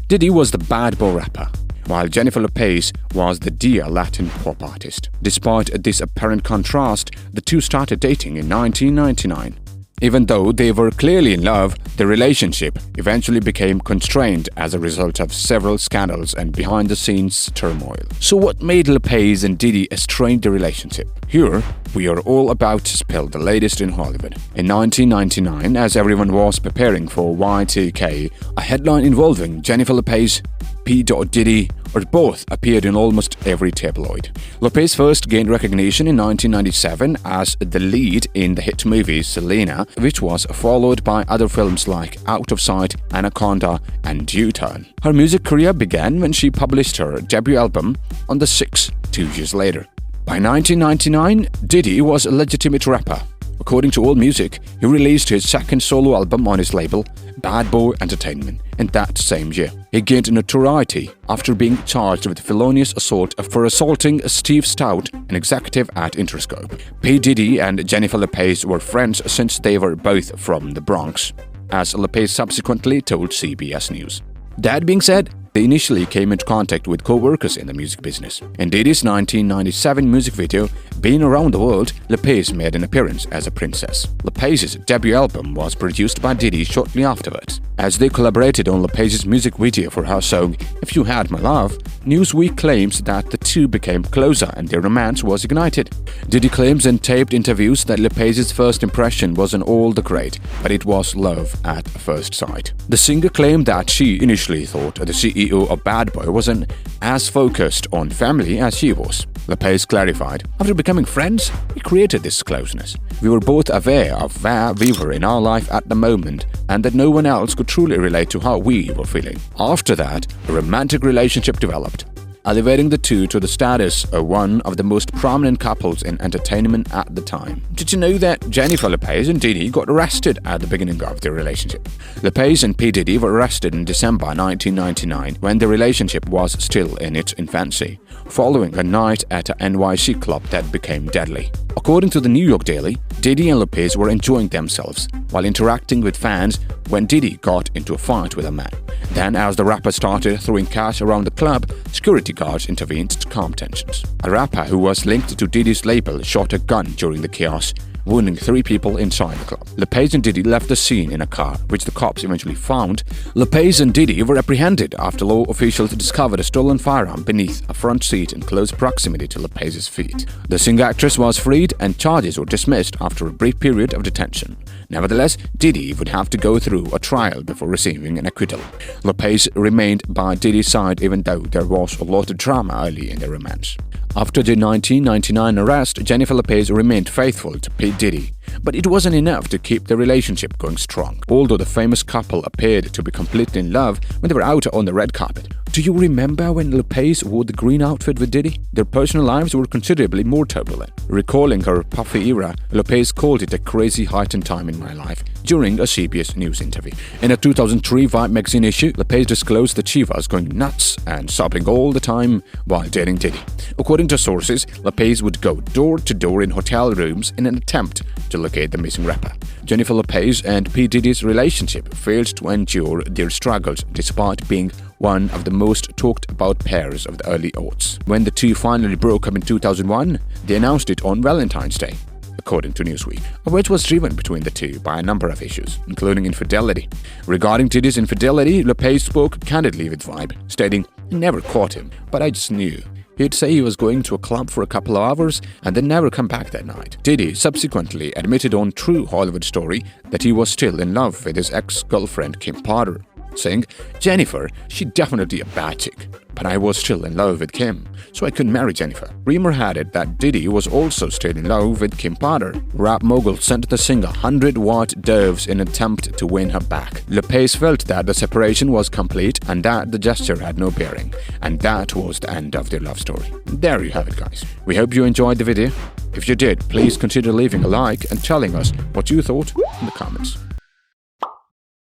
Diddy was the bad boy rapper, while Jennifer Lopez was the dear Latin pop artist. Despite this apparent contrast, the two started dating in 1999. Even though they were clearly in love, the relationship eventually became constrained as a result of several scandals and behind-the-scenes turmoil. So what made Lopez and Diddy estrange the relationship? Here, we are all about to spill the latest in Hollywood. In 1999, as everyone was preparing for Y2K, a headline involving Jennifer Lopez, P. Diddy, or both appeared in almost every tabloid. Lopez first gained recognition in 1997 as the lead in the hit movie Selena, which was followed by other films like Out of Sight, Anaconda, and U-Turn. Her music career began when she published her debut album on the 6th, 2 years later. By 1999, Diddy was a legitimate rapper. According to AllMusic, he released his second solo album on his label, Bad Boy Entertainment, in that same year. He gained notoriety after being charged with felonious assault for assaulting Steve Stout, an executive at Interscope. P. Diddy and Jennifer Lopez were friends since they were both from the Bronx, as Lopez subsequently told CBS News. That being said, they initially came into contact with co-workers in the music business. In Diddy's 1997 music video, Been Around the World, Lopez made an appearance as a princess. Lopez's debut album was produced by Diddy shortly afterwards. As they collaborated on Lopez's music video for her song If You Had My Love, Newsweek claims that the two became closer and their romance was ignited. Diddy claims in taped interviews that Lopez's first impression wasn't all that great, but it was love at first sight. The singer claimed that she initially thought the CEO of Bad Boy wasn't as focused on family as she was. Lopez clarified, "After becoming friends, we created this closeness. We were both aware of where we were in our life at the moment and that no one else could truly relate to how we were feeling. After that, a romantic relationship developed, elevating the two to the status of one of the most prominent couples in entertainment at the time." Did you know that Jennifer Lopez and Diddy got arrested at the beginning of their relationship? Lopez and P. Diddy were arrested in December 1999 when the relationship was still in its infancy, following a night at an NYC club that became deadly. According to the New York Daily, Diddy and Lopez were enjoying themselves while interacting with fans when Diddy got into a fight with a man. Then, as the rapper started throwing cash around the club, security guards intervened to calm tensions. A rapper who was linked to Diddy's label shot a gun during the chaos, wounding 3 people inside the club. Lopez and Diddy left the scene in a car, which the cops eventually found. Lopez and Diddy were apprehended after law officials discovered a stolen firearm beneath a front seat in close proximity to Lopez's feet. The singer-actress was freed and charges were dismissed after a brief period of detention. Nevertheless, Diddy would have to go through a trial before receiving an acquittal. Lopez remained by Diddy's side even though there was a lot of drama early in their romance. After the 1999 arrest, Jennifer Lopez remained faithful to P. Diddy, but it wasn't enough to keep the relationship going strong. Although the famous couple appeared to be completely in love when they were out on the red carpet. Do you remember when Lopez wore the green outfit with Diddy? Their personal lives were considerably more turbulent. Recalling her puffy era, Lopez called it a crazy heightened time in my life during a CBS News interview. In a 2003 Vibe magazine issue, Lopez disclosed that she was going nuts and sobbing all the time while dating Diddy. According to sources, Lopez would go door to door in hotel rooms in an attempt to locate the missing rapper. Jennifer Lopez and P. Diddy's relationship failed to endure their struggles despite being one of the most talked about pairs of the early aughts. When the two finally broke up in 2001, they announced it on Valentine's Day, according to Newsweek. A wedge was driven between the two by a number of issues, including infidelity. Regarding Diddy's infidelity, Lopez spoke candidly with Vibe, stating, "I never caught him, but I just knew. He'd say he was going to a club for a couple of hours and then never come back that night." Diddy subsequently admitted on True Hollywood Story that he was still in love with his ex-girlfriend Kim Potter, saying, "Jennifer, she definitely a bad chick, but I was still in love with Kim, so I couldn't marry Jennifer." Rumor had it that Diddy was also still in love with Kim Potter. Rap mogul sent the singer 100-watt doves in an attempt to win her back. Lopez felt that the separation was complete and that the gesture had no bearing, and that was the end of their love story. There you have it, guys. We hope you enjoyed the video. If you did, please consider leaving a like and telling us what you thought in the comments.